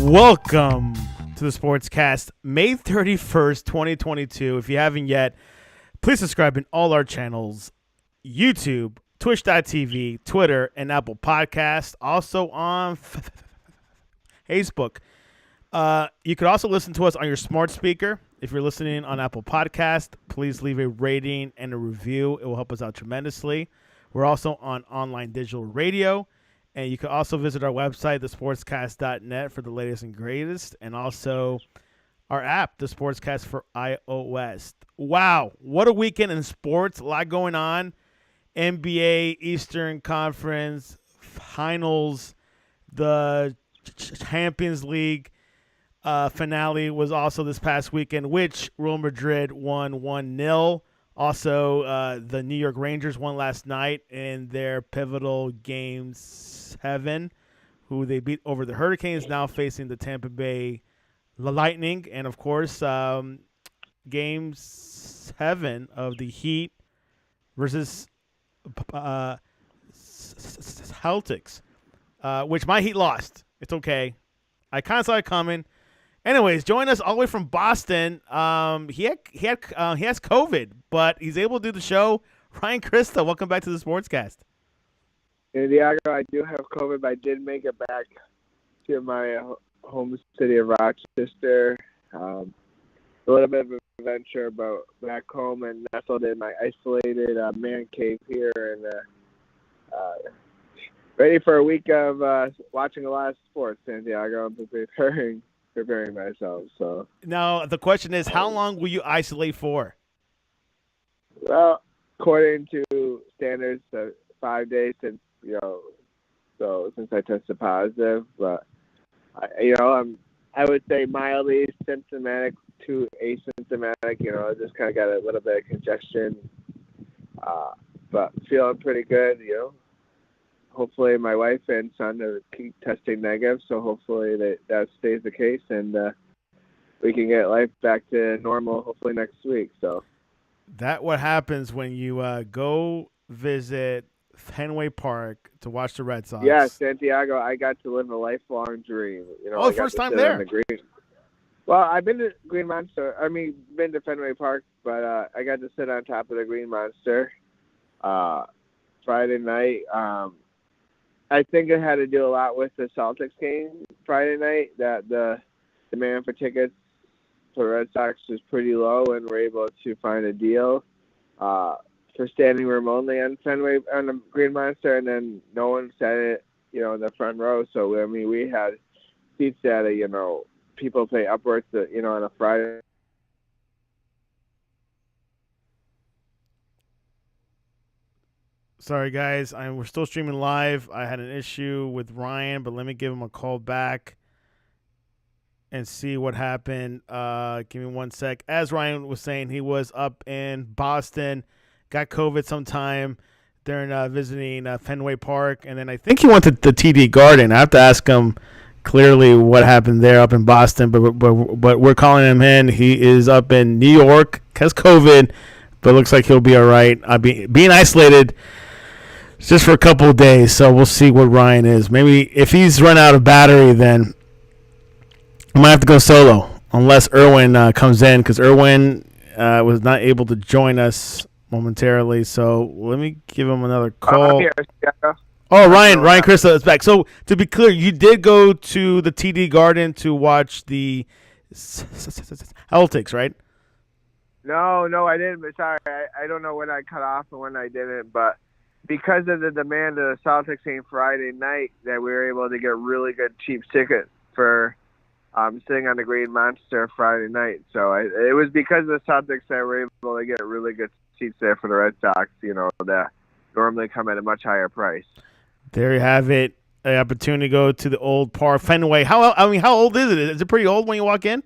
Welcome to the Sportscast, May 31st, 2022. If you haven't yet, please subscribe in all our channels, YouTube, Twitch.tv, Twitter, and Apple Podcasts. Also on Facebook. You could also listen to us on your smart speaker. If you're listening on Apple Podcast, please leave a rating and a review. It will help us out tremendously. We're also on online digital radio. And you can also visit our website, thesportscast.net, for the latest and greatest. And also our app, the Sportscast for iOS. Wow, what a weekend in sports. A lot going on. NBA, Eastern Conference, Finals, the Champions League finale was also this past weekend, which Real Madrid won 1-0. Also, the New York Rangers won last night in their pivotal Game 7, who they beat over the Hurricanes, now facing the Tampa Bay Lightning. And, of course, Game 7 of the Heat versus Celtics, which my Heat lost. It's okay. I kind of saw it coming. Anyways, join us all the way from Boston. He has COVID, but he's able to do the show. Ryan Christa, welcome back to the Sportscast. Santiago, I do have COVID, but I did make it back to my home city of Rochester. A little bit of an adventure, but back home and nestled in my isolated man cave here, and ready for a week of watching a lot of sports. Santiago, I'm preparing myself. So now the question is, how long will you isolate for? Well, according to standards, 5 days since since I tested positive, but I would say mildly symptomatic to asymptomatic. I just kind of got a little bit of congestion, but feeling pretty good. Hopefully my wife and son keep testing negative, so hopefully that stays the case, and we can get life back to normal hopefully next week. So that what happens when you go visit Fenway Park to watch the Red Sox. Yeah, Santiago, I got to live a lifelong dream. First time there. Well, I've been to Green Monster. Been to Fenway Park, but I got to sit on top of the Green Monster Friday night. I think it had to do a lot with the Celtics game Friday night, that the demand for tickets for Red Sox was pretty low, and we're able to find a deal for standing room only on Fenway, on the Green Monster, and then no one sat it, in the front row. So, we had seats that, people pay upwards, on a Friday. Sorry, guys. We're still streaming live. I had an issue with Ryan, but let me give him a call back and see what happened. Give me 1 sec. As Ryan was saying, he was up in Boston, got COVID sometime during visiting Fenway Park, and then I think he went to the TD Garden. I have to ask him clearly what happened there up in Boston, but we're calling him in. He is up in New York, has COVID, but looks like he'll be all right. Being isolated just for a couple of days, so we'll see what Ryan is. Maybe if he's run out of battery, then I might have to go solo, unless Erwin comes in, because Erwin was not able to join us momentarily. So let me give him another call. Ryan Christa is back. So to be clear, you did go to the TD Garden to watch the Celtics, right? No, I didn't. Sorry, I don't know when I cut off and when I didn't, but because of the demand of the Celtics game Friday night, that we were able to get really good cheap tickets for sitting on the Green Monster Friday night. So it was because of the Celtics that we were able to get really good seats there for the Red Sox, that normally come at a much higher price. There you have it. An opportunity to go to the old Park Fenway. How old is it? Is it pretty old when you walk in?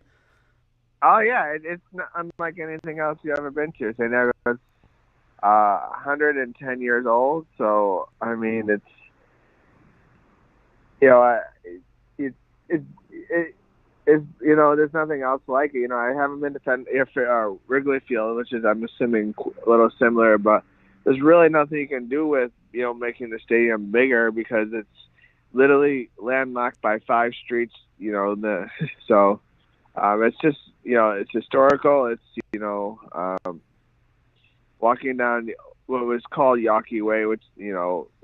Oh yeah, it's not unlike anything else you've ever been to. So now it's 110 years old. So it's there's nothing else like it. I haven't been to Wrigley Field, which is, I'm assuming, a little similar, but there's really nothing you can do with making the stadium bigger, because it's literally landlocked by 5 streets. So it's just it's historical. It's walking down what was called Yawkey Way, which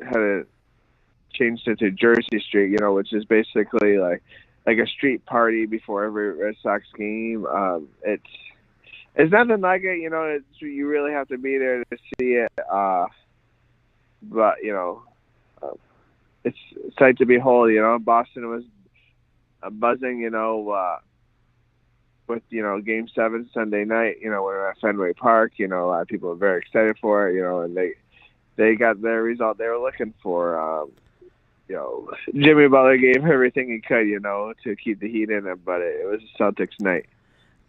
had a changed it to Jersey Street, which is basically like a street party before every Red Sox game. It's nothing like it, you really have to be there to see it. But it's a sight to behold. Boston was buzzing, with Game 7 Sunday night. When we were at Fenway Park, a lot of people were very excited for it. And they got their result they were looking for. Jimmy Butler gave everything he could, to keep the heat in it, but it was a Celtics night.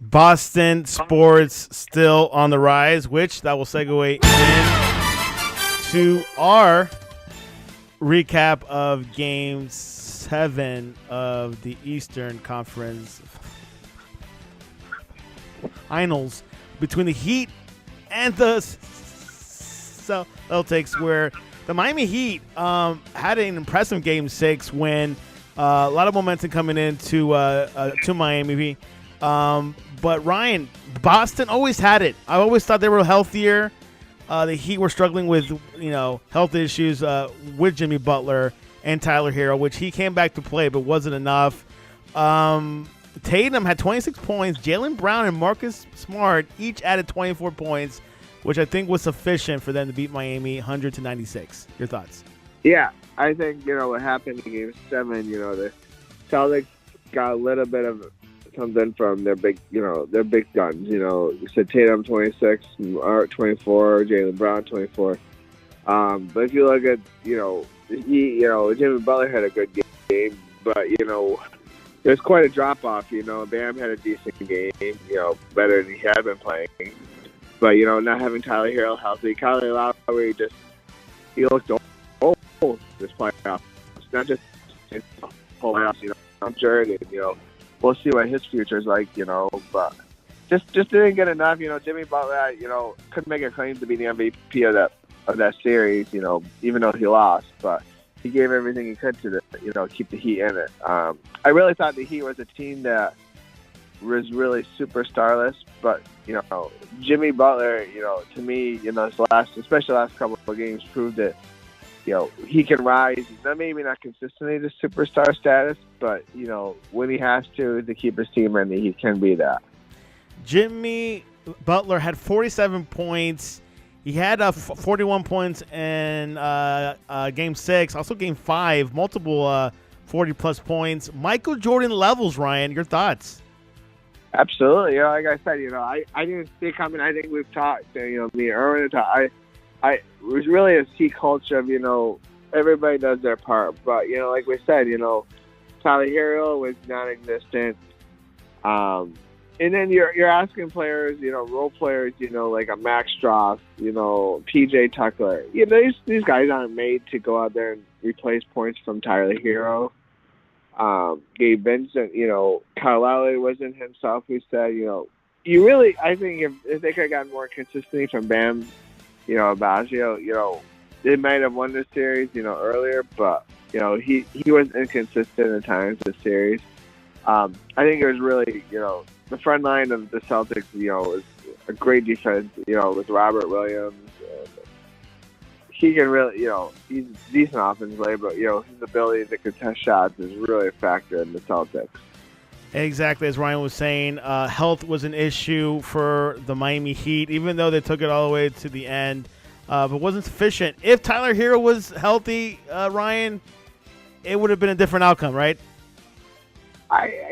Boston sports still on the rise, which that will segue into our recap of Game 7 of the Eastern Conference Finals between the Heat and the Celtics, where the Miami Heat had an impressive Game 6 win. A lot of momentum coming into to Miami. But Ryan, Boston always had it. I always thought they were healthier. The Heat were struggling with health issues with Jimmy Butler and Tyler Hero, which he came back to play, but wasn't enough. Tatum had 26 points. Jaylen Brown and Marcus Smart each added 24 points, which I think was sufficient for them to beat Miami 100-96. Your thoughts? Yeah, I think what happened in Game 7. The Celtics got a little bit of something from their big guns. You said Tatum 26, Art 24, Jaylen Brown 24. But if you look at Jimmy Butler had a good game, but there's quite a drop off. Bam had a decent game, better than he had been playing. But not having Tyler Hero healthy, Kyle Lowry he looked old this playoff. It's not just in playoffs, I'm sure, and we'll see what his future is like, but just didn't get enough. Jimmy Butler, couldn't make a claim to be the MVP of that series, even though he lost, but he gave everything he could to keep the Heat in it. I really thought the Heat was a team that was really superstarless, but Jimmy Butler, to me, especially last couple of games, proved that he can rise. Maybe not consistently to superstar status, but when he has to keep his team in, he can be that. Jimmy Butler had 47 points. He had 41 points in Game 6, also Game 5, multiple 40-plus points. Michael Jordan levels, Ryan. Your thoughts? Absolutely. Like I said, I didn't see it coming. I think we've talked, me and Erwin have talked. It was really a C culture of, everybody does their part. But, like we said, Tyler Hero was non-existent. And then you're asking players, role players, like a Max Stross, PJ Tucker. These guys aren't made to go out there and replace points from Tyler Hero. Gabe Vincent, Kyle Lowry wasn't himself. We said, I think if they could have gotten more consistency from Bam, Adebayo, they might have won this series, earlier, but, he was inconsistent at times this series. I think it was really, the front line of the Celtics, was a great defense, with Robert Williams. He can really, he's a decent offensive player, but, his ability to contest shots is really a factor in the Celtics. Exactly, as Ryan was saying, health was an issue for the Miami Heat, even though they took it all the way to the end, but wasn't sufficient. If Tyler Hero was healthy, Ryan, it would have been a different outcome, right?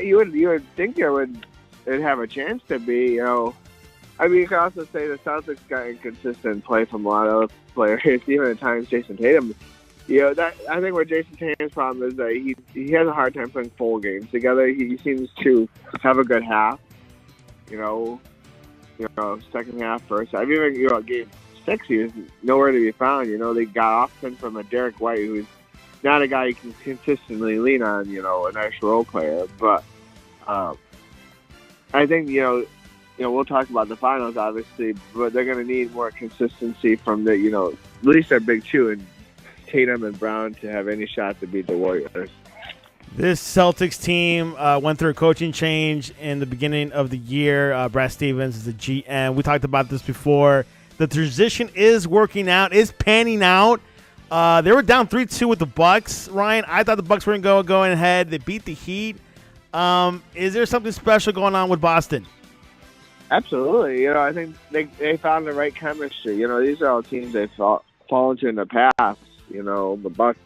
You would think it would have a chance to be, you could also say the Celtics got inconsistent play from a lot of players, even at times Jayson Tatum. I think where Jayson Tatum's problem is that he has a hard time putting full games together. He seems to have a good half, second half, first half. Even Game 6, he was nowhere to be found. They got often from a Derek White, who's not a guy you can consistently lean on. A nice role player, but I think we'll talk about the finals, obviously, but they're going to need more consistency from the, at least their big two, and Tatum and Brown to have any shot to beat the Warriors. This Celtics team went through a coaching change in the beginning of the year. Brad Stevens is the GM. We talked about this before. The transition is working out, is panning out. They were down 3-2 with the Bucks. Ryan, I thought the Bucks weren't going ahead. They beat the Heat. Is there something special going on with Boston? Absolutely. I think they found the right chemistry. These are all teams they've fallen to in the past. The Bucks,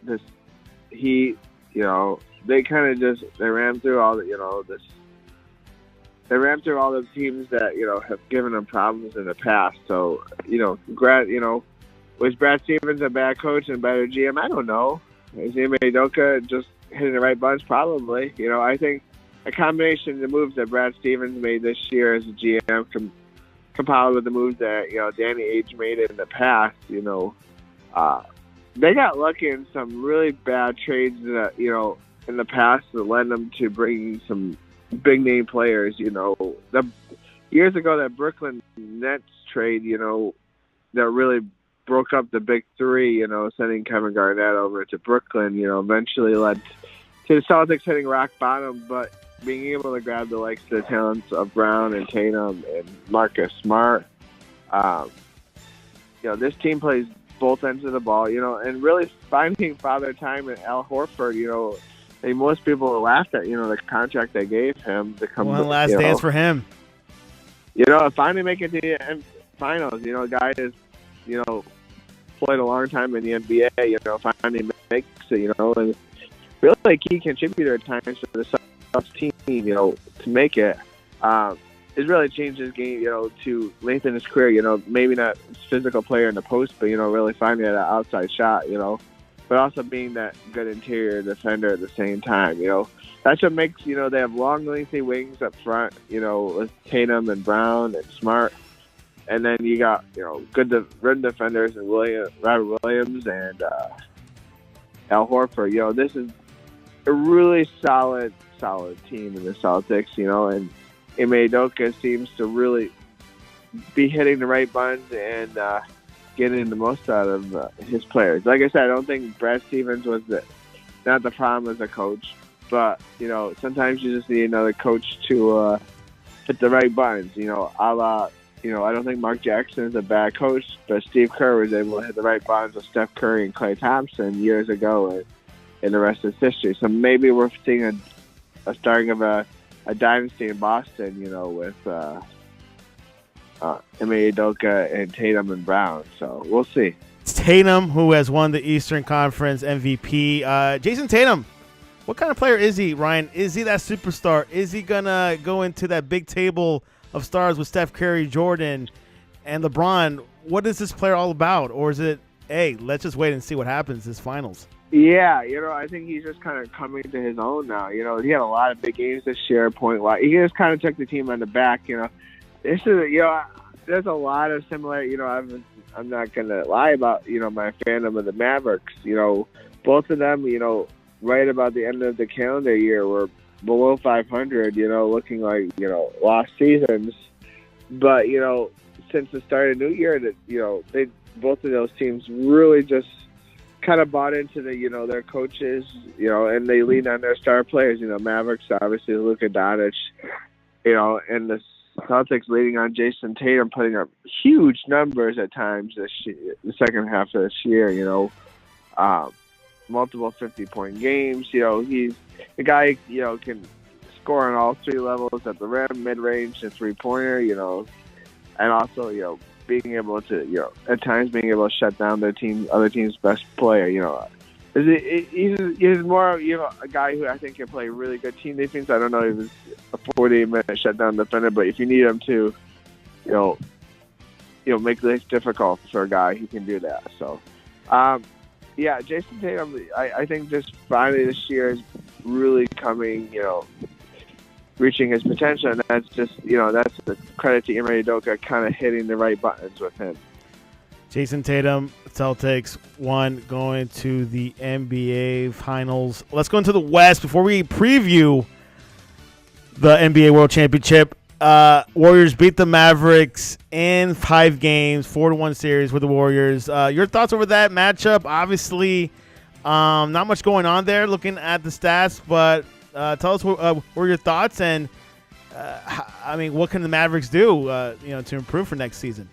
this Heat. They kind of they ran through all the They ran through all the teams that have given them problems in the past. So was Brad Stevens a bad coach and better GM? I don't know. Is Ime Udoka just hitting the right buttons? Probably. I think a combination of the moves that Brad Stevens made this year as a GM compiled with the moves that Danny Ainge made in the past. They got lucky in some really bad trades that in the past that led them to bringing some big name players. The years ago that Brooklyn Nets trade, that really broke up the big three. Sending Kevin Garnett over to Brooklyn, eventually led to the Celtics hitting rock bottom, but being able to grab the likes of the talents of Brown and Tatum and Marcus Smart. This team plays both ends of the ball, and really finding Father Time and Al Horford, most people laughed at, the contract they gave him to come. One last dance for him. Finally make it to the finals. Guy is, played a long time in the NBA, finally makes it, and really a key contributor at times for the Celtics team, to make it. It's really changed his game, to lengthen his career, maybe not physical player in the post, but, really finding that outside shot, but also being that good interior defender at the same time, That's what makes, they have long, lengthy wings up front, with Tatum and Brown and Smart. And then you got, good rim defenders and Robert Williams and Al Horford. This is a really solid team in the Celtics, and Ime Udoka seems to really be hitting the right buttons and getting the most out of his players. Like I said, I don't think Brad Stevens was not the problem as a coach, but sometimes you just need another coach to hit the right buttons. I don't think Mark Jackson is a bad coach, but Steve Kerr was able to hit the right buttons with Steph Curry and Klay Thompson years ago, and the rest is history. So maybe we're seeing a starting of a dynasty in Boston, with Ime Udoka and Tatum and Brown. So we'll see. It's Tatum, who has won the Eastern Conference MVP. Jayson Tatum, what kind of player is he, Ryan? Is he that superstar? Is he going to go into that big table of stars with Steph Curry, Jordan, and LeBron? What is this player all about? Or is it, hey, let's just wait and see what happens this finals? Yeah, I think he's just kind of coming to his own now. He had a lot of big games this year, point-wise. He just kind of took the team on the back, This is, there's a lot of similarity. I'm not going to lie about, my fandom of the Mavericks. Both of them, right about the end of the calendar year were below 500, looking like, lost seasons. But, since the start of the new year, that, both of those teams really just kind of bought into their coaches, and they lean on their star players. Mavericks, obviously, Luka Doncic, and the Celtics leading on Jayson Tatum, putting up huge numbers at times the second half of this year, multiple 50-point games. He's the guy, can score on all three levels at the rim, mid-range, and three-pointer, and also, being able to, at times being able to shut down other team's best player, He's more, a guy who I think can play really good team defense. I don't know if he's a 40-minute shutdown defender, but if you need him to, make things difficult for a guy, he can do that. So, Jayson Tatum, I think just finally this year is really coming, reaching his potential, and that's just, that's the credit to Ime Udoka kind of hitting the right buttons with him. Jayson Tatum, Celtics, won, going to the NBA Finals. Let's go into the West before we preview the NBA World Championship. Warriors beat the Mavericks in 5 games, 4-1 series with the Warriors. Your thoughts over that matchup? Obviously, not much going on there looking at the stats, but tell us what were your thoughts, and what can the Mavericks do to improve for next season?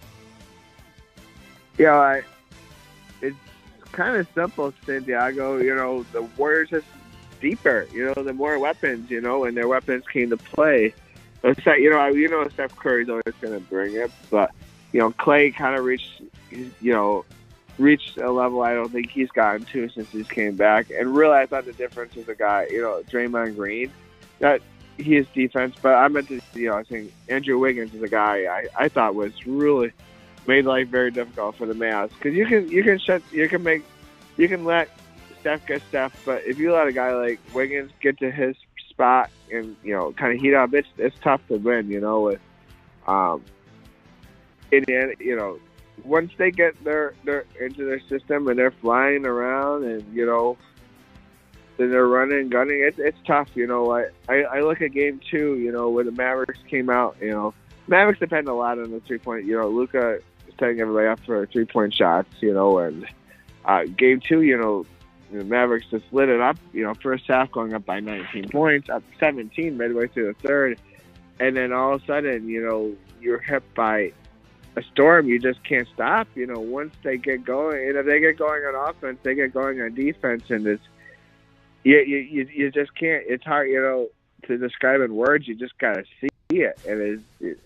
It's kind of simple, Santiago. The Warriors are deeper. The more weapons, and their weapons came to play. Steph Curry's always going to bring it, but Clay kind of reached a level I don't think he's gotten to since he's came back. And really, I thought the difference was a guy, Draymond Green, that he is defense. But I meant to, I think Andrew Wiggins is a guy I thought was really made life very difficult for the Mavs, because you can let Steph get Steph, but if you let a guy like Wiggins get to his spot and kind of heat up, it's tough to win. With Indiana, once they get their into their system and they're flying around and then they're running, gunning, it's tough. I look at game 2, where the Mavericks came out. Mavericks depend a lot on the 3-point. Luka is setting everybody up for 3-point shots. And game 2, the Mavericks just lit it up. First half going up by 19 points, up 17 midway through the third, and then all of a sudden, you're hit by a storm. You just can't stop. Once they get going, and if they get going on offense, they get going on defense, and it's you just can't. It's hard, to describe in words. You just gotta see it, and it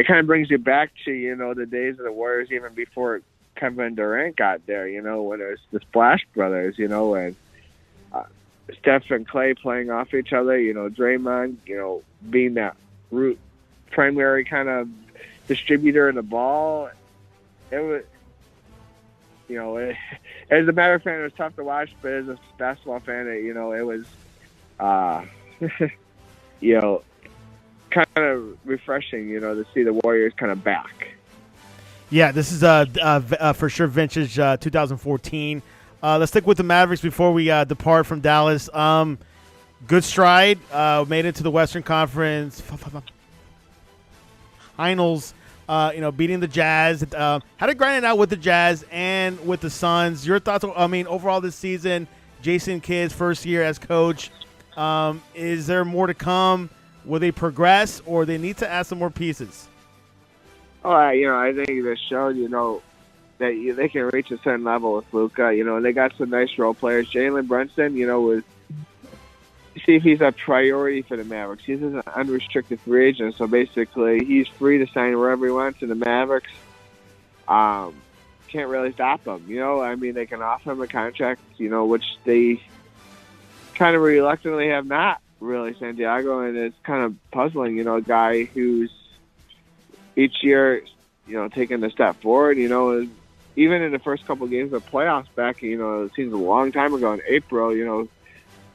kind of brings you back to the days of the Warriors, even before Kevin Durant got there, when it was the Splash Brothers, and Steph and Clay playing off each other, Draymond, being that primary kind of distributor of the ball. It was, as a Mavericks fan, it was tough to watch, but as a basketball fan, it was, kind of refreshing, to see the Warriors kind of back. Yeah, this is for sure vintage 2014. Let's stick with the Mavericks before we depart from Dallas. Good stride. Made it to the Western Conference Finals. Beating the Jazz. Had to grind it out with the Jazz and with the Suns. Your thoughts? Overall this season, Jason Kidd's first year as coach. Is there more to come? Will they progress, or they need to add some more pieces? I think they showed, that they can reach a certain level with Luka, and they got some nice role players. Jalen Brunson, was see if he's a priority for the Mavericks. He's an unrestricted free agent, so basically he's free to sign wherever he wants in the Mavericks. Can't really stop him, they can offer him a contract, which they kind of reluctantly have not really, Santiago, and it's kind of puzzling, a guy who's each year, taking a step forward, even in the first couple of games of playoffs back, it seems a long time ago in April,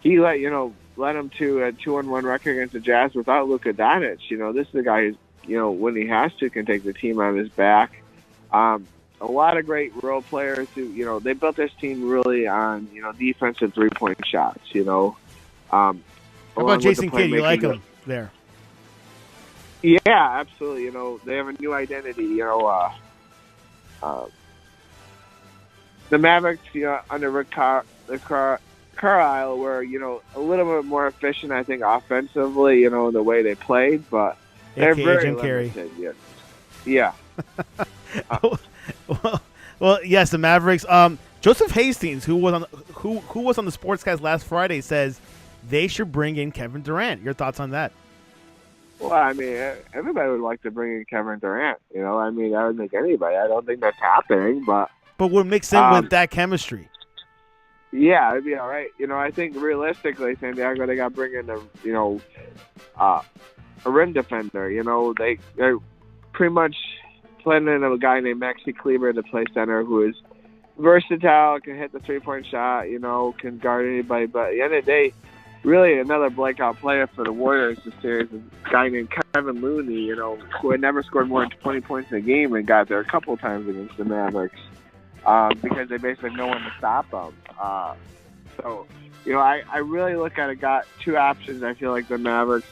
he led him to a 2-1 record against the Jazz without Luka Doncic. This is a guy who, when he has to, can take the team on his back. A lot of great role players who, they built this team really on, defensive 3-point shots, How about Jason Kidd? You like him there? Yeah, absolutely. They have a new identity. The Mavericks, under Rick Carlisle, were a little bit more efficient, I think, offensively. The way they played, but they're very Jim limited. Yeah. Well, yes, the Mavericks. Joseph Hastings, who was on the Sportscast last Friday, says they should bring in Kevin Durant. Your thoughts on that? Well, everybody would like to bring in Kevin Durant. I would think anybody. I don't think that's happening, but would mix in with that chemistry. Yeah, it'd be all right. I think realistically, Santiago, they got to bring in a rim defender. They're pretty much planning on a guy named Maxi Kleber to play center, who is versatile, can hit the 3-point shot, can guard anybody. But at the end of the day, really another breakout player for the Warriors this series is a guy named Kevin Looney, who had never scored more than 20 points in a game and got there a couple of times against the Mavericks because they basically had no one to stop them. I really look at it, got two options. I feel like the Mavericks,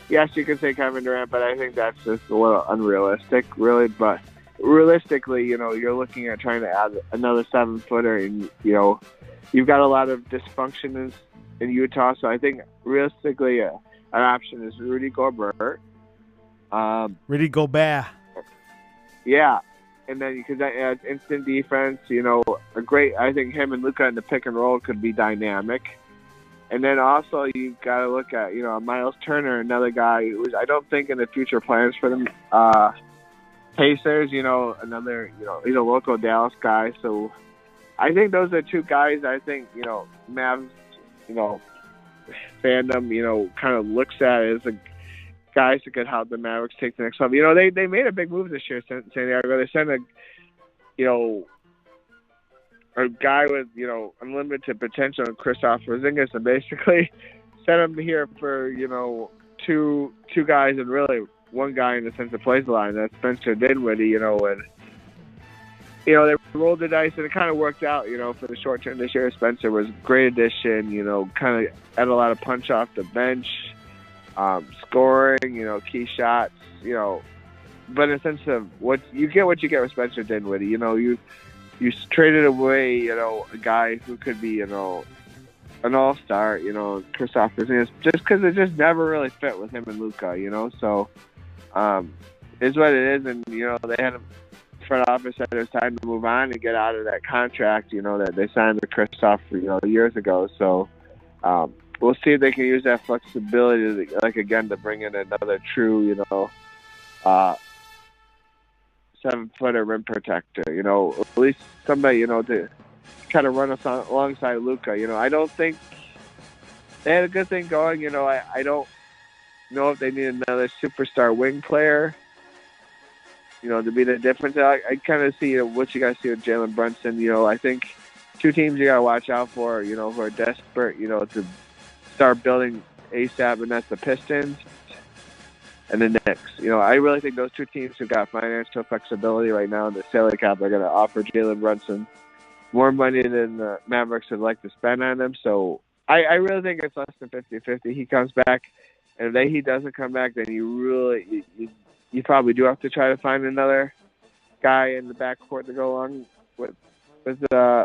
yes, you can say Kevin Durant, but I think that's just a little unrealistic, really. But realistically, you're looking at trying to add another 7-footer, and you've got a lot of dysfunction in Utah. So I think realistically, an option is Rudy Gobert. Rudy Gobert. Yeah, and then because that adds instant defense. I think him and Luka in the pick and roll could be dynamic. And then also you got to look at Miles Turner, another guy who's I don't think in the future plans for them. Pacers, another he's a local Dallas guy, so I think those are two guys. I think Mavs fandom kind of looks at as a guys that could help the Mavericks take the next level. They made a big move this year, Santiago. They sent a guy with unlimited potential in Kristaps Porzingis, and basically sent him here for two guys and really one guy in the sense of plays the line. That's Spencer Dinwiddie. And they rolled the dice and it kind of worked out. For the short term this year, Spencer was a great addition. Kind of had a lot of punch off the bench, scoring. Key shots. But in the sense of what you get with Spencer Dinwiddie. You traded away, a guy who could be, an all-star, Kristaps Porzingis, just because it just never really fit with him and Luka, So, is what it is, and they had a front office said it was time to move on and get out of that contract, that they signed with Kristaps, years ago. So, we'll see if they can use that flexibility, to bring in another true, 7-footer rim protector, at least somebody, to kind of run us alongside Luka. I don't think they had a good thing going. I don't know if they need another superstar wing player, to be the difference. I kind of see what you guys see with Jalen Brunson. I think two teams you got to watch out for, who are desperate, to start building ASAP, and that's the Pistons and the Knicks. I really think those two teams who got financial flexibility right now in the salary cap are going to offer Jalen Brunson more money than the Mavericks would like to spend on him. So I really think it's less than 50-50. He comes back, and if he doesn't come back, then you probably do have to try to find another guy in the backcourt to go along with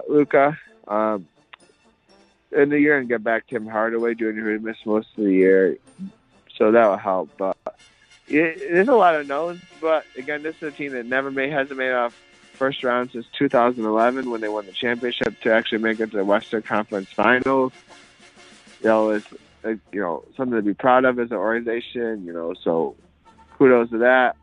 Luka. And the year and get back Tim Hardaway Jr., who missed most of the year. So that will help. But there's a lot of knowns. But, again, this is a team that hasn't made off first round since 2011 when they won the championship to actually make it to the Western Conference Finals. It's something to be proud of as an organization, so kudos to that.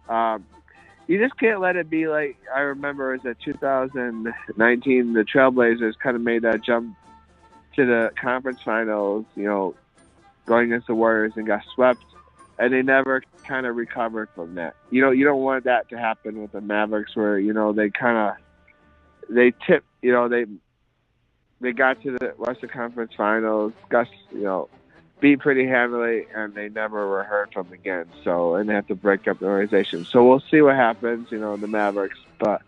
You just can't let it be like I remember it was at 2019, the Trailblazers kind of made that jump to the conference finals, going against the Warriors and got swept, and they never kind of recovered from that. You don't want that to happen with the Mavericks where, they tipped, they got to the Western Conference Finals, got, beat pretty handily, and they never were heard from again. So, and they have to break up the organization. So we'll see what happens, the Mavericks. But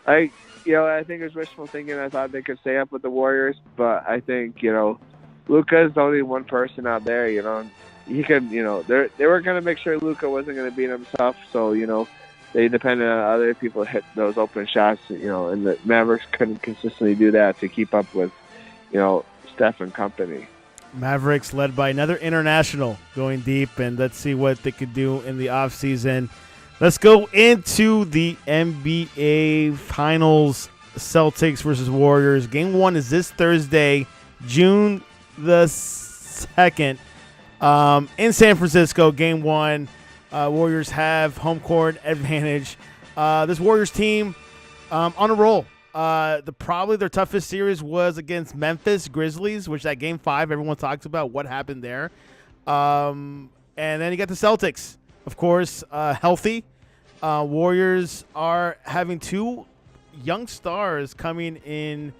I think it was wishful thinking. I thought they could stay up with the Warriors, but I think, Luka's only one person out there, he can, they were going to make sure Luka wasn't going to beat himself. So, they depended on other people to hit those open shots, and the Mavericks couldn't consistently do that to keep up with, Steph and company. Mavericks led by another international going deep, and let's see what they could do in the offseason. Let's go into the NBA Finals, Celtics versus Warriors. Game 1 is this Thursday, June the 2nd, in San Francisco. Game 1, Warriors have home court advantage. This Warriors team on a roll. Probably their toughest series was against Memphis Grizzlies, which that Game 5 everyone talks about what happened there. And then you got the Celtics, of course, healthy. Warriors are having two young stars coming in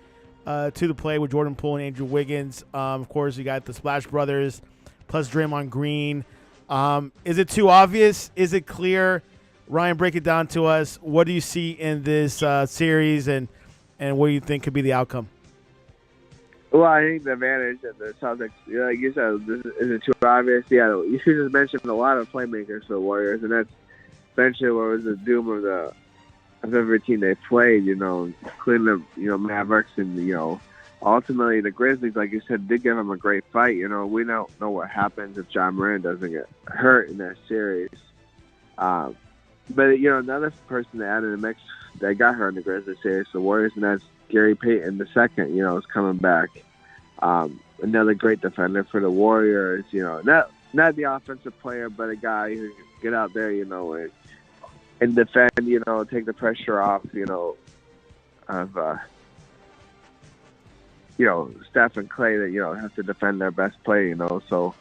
to the play with Jordan Poole and Andrew Wiggins. Of course, you got the Splash Brothers plus Draymond Green. Is it too obvious? Is it clear? Ryan, break it down to us. What do you see in this series, and what do you think could be the outcome? Well, I think the advantage that the Celtics, like you said, is it too obvious? Yeah, you should just mention a lot of playmakers for the Warriors, and that's essentially what was the doom of every team they played. Including the Mavericks and ultimately the Grizzlies. Like you said, did give them a great fight. We don't know what happens if John Moran doesn't get hurt in that series. But another person to add in the mix that got hurt in the Grizzlies series, the Warriors, and that's Gary Payton the second. Is coming back. Another great defender for the Warriors. Not the offensive player, but a guy who can get out there, and defend. Take the pressure off. Of Steph and Clay that have to defend their best play. So.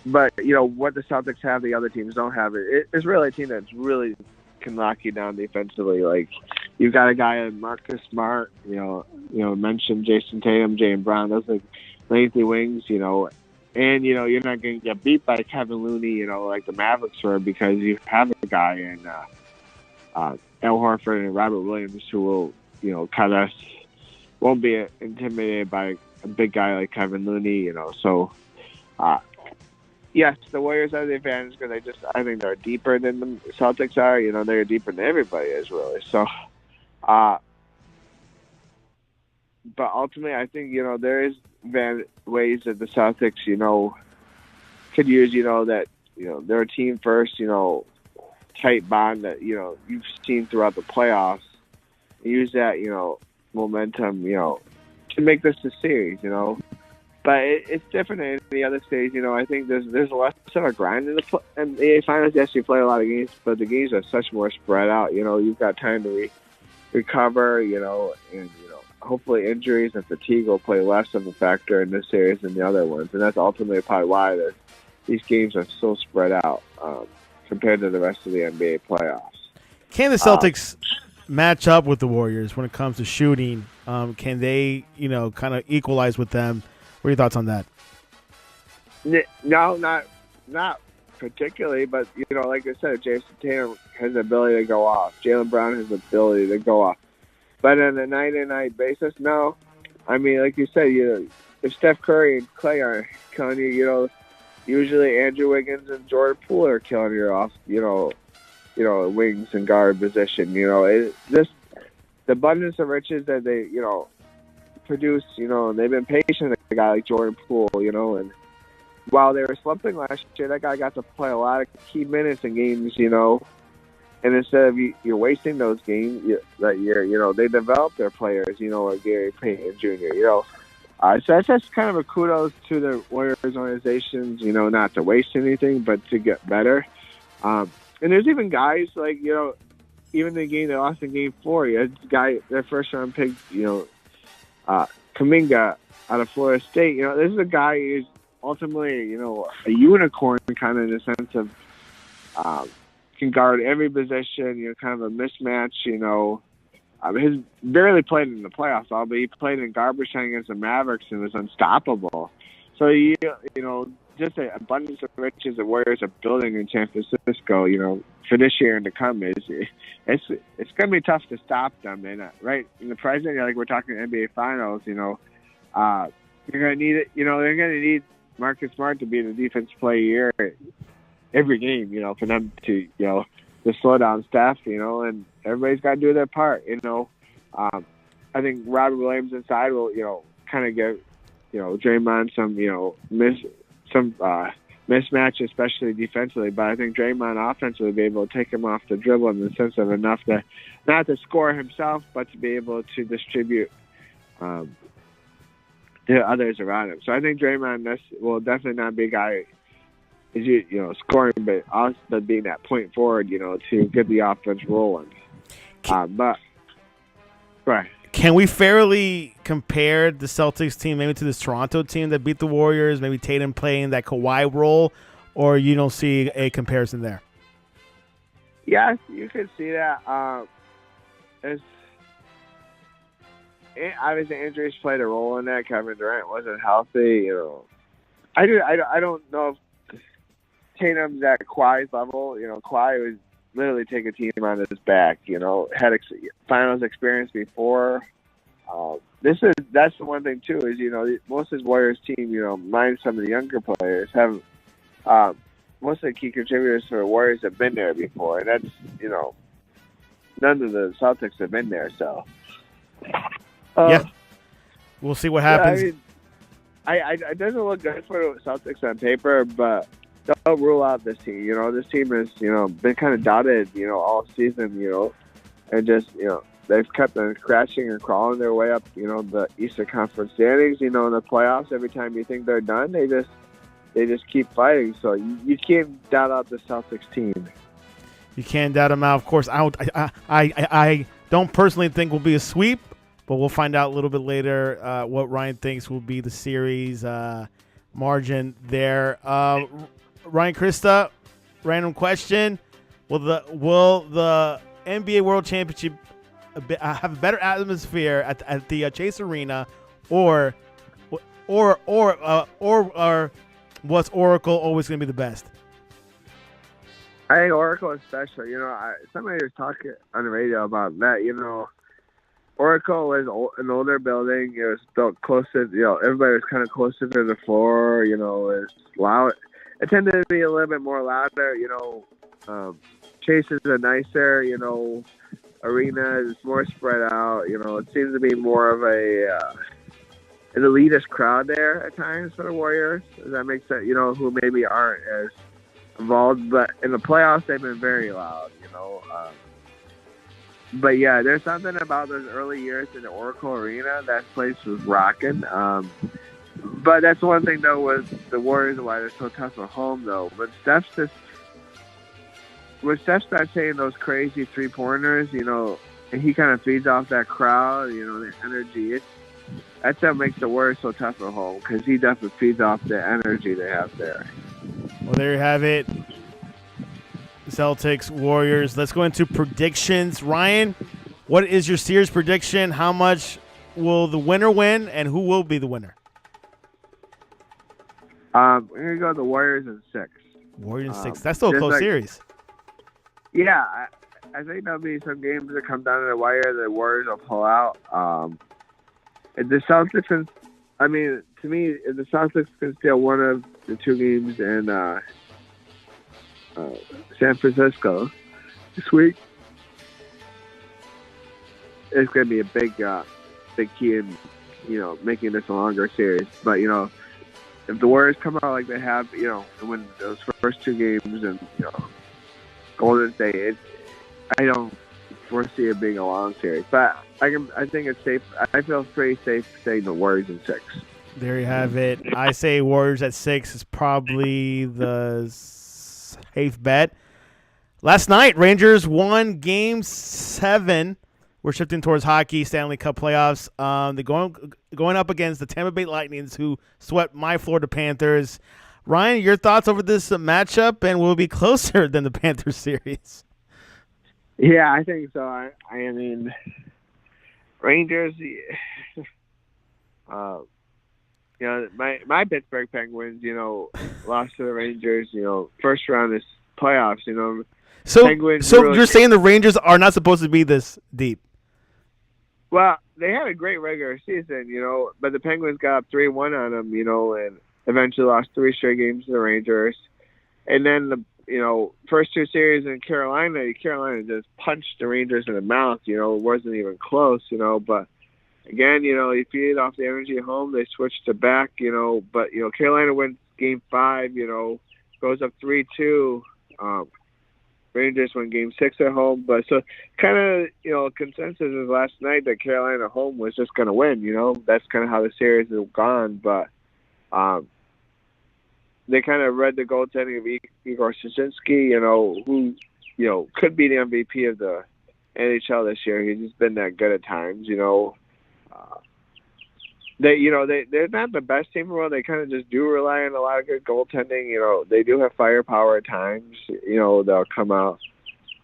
But what the Celtics have, the other teams don't have. It's really a team that's really can lock you down defensively. Like you've got a guy like Marcus Smart. Mentioned Jayson Tatum, Jaylen Brown. Those are lengthy wings. And you're not going to get beat by Kevin Looney. Like the Mavericks were, because you have a guy in Al Horford and Robert Williams who will cut us. Won't be intimidated by a big guy like Kevin Looney. So. Yes, the Warriors have the advantage because I think they're deeper than the Celtics are. They're deeper than everybody is, really. So, but ultimately, I think, there is ways that the Celtics, could use, that, they're a team first, tight bond that, you've seen throughout the playoffs. Use that, momentum, to make this a series, But it's different in the other states. I think there's less of a grind in the NBA Finals. Yes, you play a lot of games, but the games are such more spread out. You've got time to recover, and hopefully injuries and fatigue will play less of a factor in this series than the other ones. And that's ultimately probably why these games are so spread out compared to the rest of the NBA playoffs. Can the Celtics match up with the Warriors when it comes to shooting? Can they, kind of equalize with them? What are your thoughts on that? No, not particularly, but like I said, Jayson Tatum has the ability to go off. Jaylen Brown has the ability to go off. But on a night-to-night basis, no. I mean, like you said, if Steph Curry and Clay are killing you, usually Andrew Wiggins and Jordan Poole are killing you off. Wings and guard position. Just the abundance of riches that they produce, they've been patient with a guy like Jordan Poole, and while they were slumping last year, that guy got to play a lot of key minutes in games, and instead of you're wasting those games that year, they develop their players, like Gary Payton Jr., So that's just kind of a kudos to the Warriors organizations, not to waste anything, but to get better. And there's even guys like, even the game they lost in Game 4, you had their first-round pick, Kuminga out of Florida State. This is a guy who's ultimately, a unicorn kind of in the sense of can guard every position, kind of a mismatch, he's barely played in the playoffs, but he played in garbage time against the Mavericks and was unstoppable. So, just an abundance of riches the Warriors are building in San Francisco, for this year and to come it's going to be tough to stop them. And right in the present, like we're talking NBA Finals, you're going to need it. They're going to need Marcus Smart to be the defense player every game, for them to slow down Steph, and everybody's got to do their part. I think Robert Williams inside will, kind of give, Draymond some mismatch, especially defensively. But I think Draymond offensively will be able to take him off the dribble in the sense of enough to not to score himself, but to be able to distribute to others around him. So I think Draymond will definitely not be a guy is scoring, but also being that point forward, to get the offense rolling. But right. Can we fairly compare the Celtics team maybe to this Toronto team that beat the Warriors, maybe Tatum playing that Kawhi role, or you don't see a comparison there? Yes, you could see that. Obviously, injuries played a role in that. Kevin Durant wasn't healthy. I don't know if Tatum's at Kawhi's level. Kawhi was literally take a team on his back. Had finals experience before. That's the one thing too is most of his Warriors team, minus some of the younger players, have most of the key contributors for the Warriors have been there before, and that's none of the Celtics have been there. So yeah, we'll see what happens. I mean, it doesn't look good for the Celtics on paper, but don't rule out this team. This team has been kind of doubted all season, and just they've kept on scratching and crawling their way up, the Eastern Conference standings. In the playoffs, every time you think they're done, they just keep fighting. So you can't doubt out the Celtics team. You can't doubt them out. Of course, I don't personally think will be a sweep, but we'll find out a little bit later what Ryan thinks will be the series margin there. Ryan, Christa, random question: Will the NBA World Championship have a better atmosphere at the Chase Arena, or was Oracle always going to be the best? I think Oracle is special. Somebody was talking on the radio about that. Oracle is an older building. It was built close to, everybody was kind of closer to the floor. It's loud. It tended to be a little bit more louder. Chase is a nicer, arena is more spread out. It seems to be more of an elitist crowd there at times for the Warriors. Does that make sense? Who maybe aren't as involved, but in the playoffs they've been very loud. But yeah, there's something about those early years in the Oracle Arena. That place was rocking. But that's one thing though with the Warriors, why they're so tough at home though. When Steph starts saying those crazy 3-pointers, and he kind of feeds off that crowd, the energy. That's what makes the Warriors so tough at home, because he definitely feeds off the energy they have there. Well, there you have it. Celtics, Warriors. Let's go into predictions. Ryan, what is your series prediction? How much will the winner win, and who will be the winner? We're going to go the Warriors in 6. Warriors in 6. That's still a close series. Yeah, I think there'll be some games that come down to the wire that the Warriors will pull out. And the Celtics, to me, if the Celtics can steal one of the 2 games in San Francisco this week, it's going to be a big key in, making this a longer series. But, if the Warriors come out like they have, and win those first 2 games and, Golden State, I don't foresee it being a long series. But I think it's safe. I feel pretty safe saying the Warriors in 6. There you have it. I say Warriors at 6 is probably the safe bet. Last night, Rangers won Game 7. We're shifting towards hockey, Stanley Cup playoffs. They're going up against the Tampa Bay Lightning, who swept my Florida Panthers. Ryan, your thoughts over this matchup, and will it be closer than the Panthers series? Yeah, I think so. I mean, Rangers. My Pittsburgh Penguins, lost to the Rangers. First round is playoffs. So Penguins really, you're saying the Rangers are not supposed to be this deep? Well, they had a great regular season, but the Penguins got up 3-1 on them, and eventually lost 3 straight games to the Rangers. And then the first 2 series in Carolina just punched the Rangers in the mouth. It wasn't even close. But again, you feed off the energy at home. They switched to back. But Carolina wins Game 5. Goes up 3-2. Rangers win Game 6 at home. But so kind of consensus is last night that Carolina at home was just going to win. That's kind of how the series has gone. But they kind of read the goaltending of Igor Straczynski, who, could be the MVP of the NHL this year. He's just been that good at times, They're not the best team in the world. They kind of just do rely on a lot of good goaltending. They do have firepower at times. They'll come out.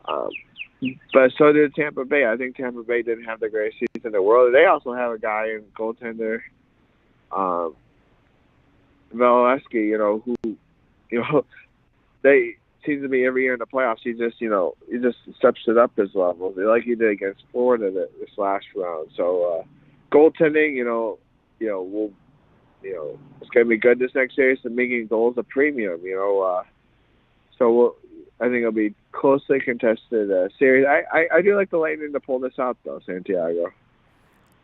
But so did Tampa Bay. I think Tampa Bay didn't have the greatest season in the world. They also have a guy in goaltender, Vasilevsky, who, they seem to be every year in the playoffs. He just steps it up his level, like he did against Florida this last round. So goaltending, we'll, it's going to be good this next series and making goals a premium, so I think it'll be closely contested series. I do like the Lightning to pull this out, though, Santiago.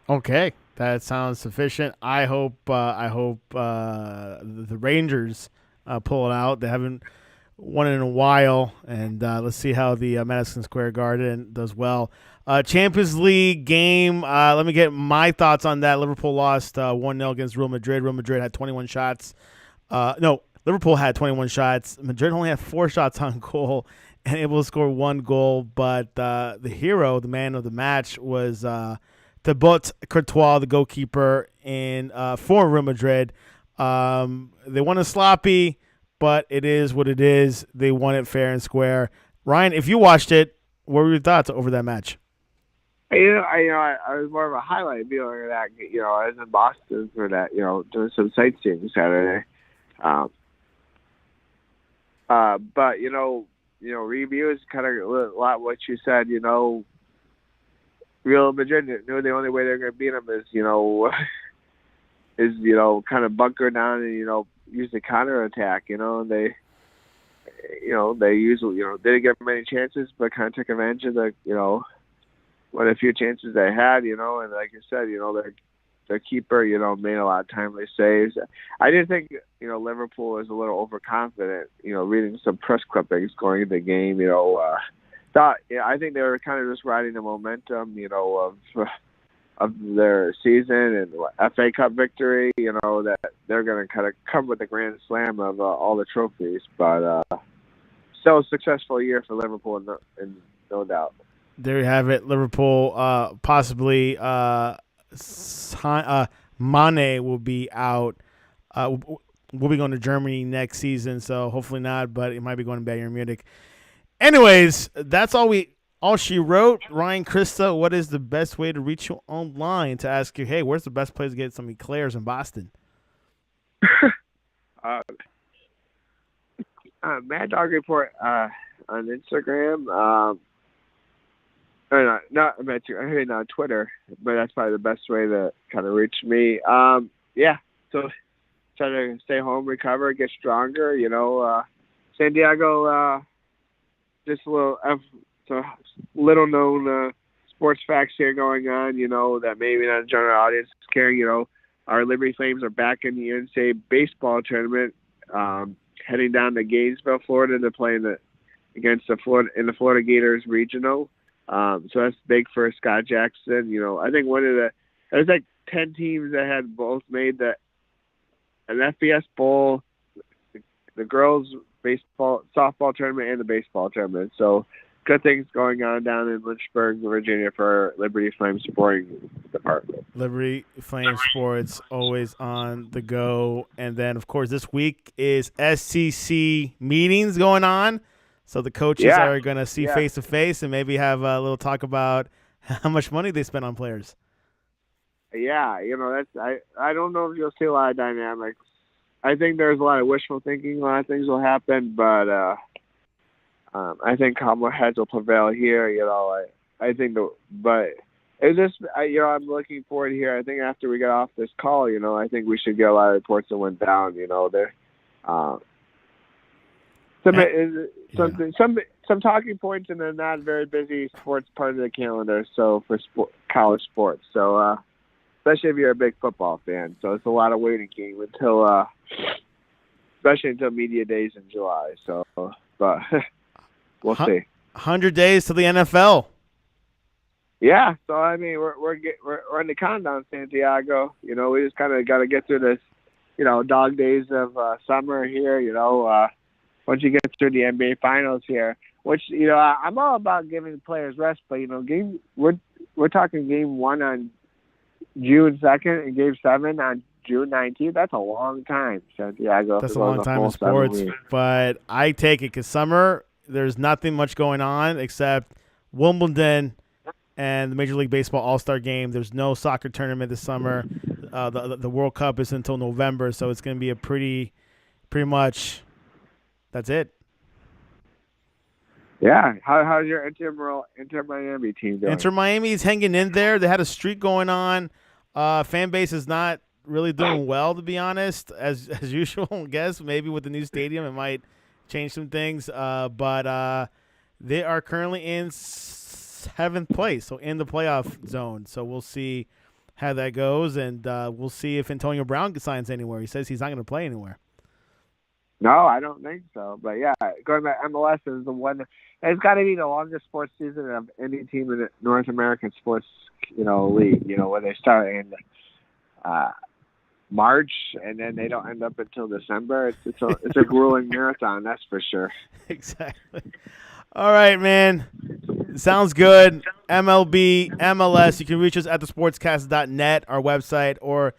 Okay, that sounds sufficient. I hope the Rangers pull it out. They haven't won it in a while, and let's see how the Madison Square Garden does well. Champions League game. Let me get my thoughts on that. Liverpool lost 1-0 against Real Madrid. Real Madrid had 21 shots. No, Liverpool had 21 shots. Madrid only had 4 shots on goal and able to score 1 goal. But the hero, the man of the match, was Thibaut Courtois, the goalkeeper for Real Madrid. They won a sloppy, but it is what it is. They won it fair and square. Ryan, if you watched it, what were your thoughts over that match? I was more of a highlight viewer of that. I was in Boston for that. Doing some sightseeing Saturday. But reviews kind of a lot what you said. Real Madrid knew the only way they're going to beat them is kind of bunker down and use the counter attack. And they usually didn't get many chances, but kind of took advantage of the what a few chances they had. And like I said, their keeper made a lot of timely saves. I did think Liverpool was a little overconfident. Reading some press clippings going into the game, I think they were kind of just riding the momentum, of their season and FA Cup victory. That they're going to kind of come with the grand slam of all the trophies. But still a successful year for Liverpool, and no doubt. There you have it. Liverpool possibly Mane will be out. We'll be going to Germany next season, so hopefully not, but it might be going to Bayern Munich. Anyways, that's all she wrote. Ryan, Christa, what is the best way to reach you online to ask you, hey, where's the best place to get some eclairs in Boston? Mad Dog Report on Instagram. Not Twitter, but that's probably the best way to kind of reach me. So try to stay home, recover, get stronger. Santiago, just a little known sports facts here going on. That maybe not the general audience is caring. Our Liberty Flames are back in the NCAA baseball tournament, heading down to Gainesville, Florida, to play against the Florida Gators regional. So that's big for Scott Jackson. I think there's like 10 teams that had both made an FBS bowl, the girls softball tournament and the baseball tournament. So good things going on down in Lynchburg, Virginia for Liberty Flames Sporting Department. Liberty Flames Sports, always on the go. And then, of course, this week is SEC meetings going on. So the coaches are going to see face-to-face and maybe have a little talk about how much money they spend on players. Yeah, I don't know if you'll see a lot of dynamics. I think there's a lot of wishful thinking. A lot of things will happen, but I think calmer heads will prevail here. I think but it's just I'm looking forward here. I think after we get off this call, I think we should get a lot of reports that went down. There. Some talking points in a not very busy sports part of the calendar. So for college sports, so especially if you're a big football fan, so it's a lot of waiting game especially until media days in July. So, but we'll see. 100 days to the NFL. Yeah, so I mean we're on the countdown, Santiago. We just kind of got to get through this, dog days of summer here. Once you get through the NBA Finals here, which I'm all about giving players rest, but we're talking game 1 on June 2nd and game 7 on June 19th. That's a long time, Santiago. That's a long time in sports, but I take it because summer there's nothing much going on except Wimbledon and the Major League Baseball All-Star Game. There's no soccer tournament this summer. The World Cup is until November, so it's going to be a pretty much. That's it. Yeah. How's your Inter Miami team doing? Inter Miami is hanging in there. They had a streak going on. Fan base is not really doing well, to be honest, as usual. I guess maybe with the new stadium, it might change some things. But they are currently in 7th place, so in the playoff zone. So we'll see how that goes, and we'll see if Antonio Brown signs anywhere. He says he's not going to play anywhere. No, I don't think so. But yeah, going back, MLS is the one. It's got to be the longest sports season of any team in the North American sports, league. Where they start in March and then they don't end up until December. It's a grueling marathon, that's for sure. Exactly. All right, man. Sounds good. MLB, MLS. You can reach us at thesportscast.net, our website, or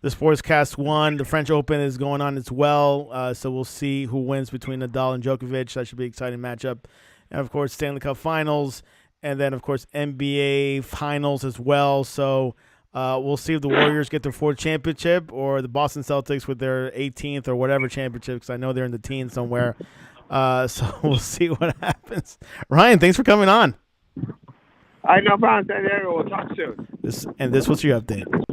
the Sportscast 1. The French Open is going on as well, so we'll see who wins between Nadal and Djokovic. That should be an exciting matchup. And, of course, Stanley Cup Finals, and then, of course, NBA Finals as well. So we'll see if the Warriors get their 4th championship or the Boston Celtics with their 18th or whatever championship, because I know they're in the teens somewhere. So we'll see what happens. Ryan, thanks for coming on. All right, no problem, Santiago. We'll talk soon. This was your update.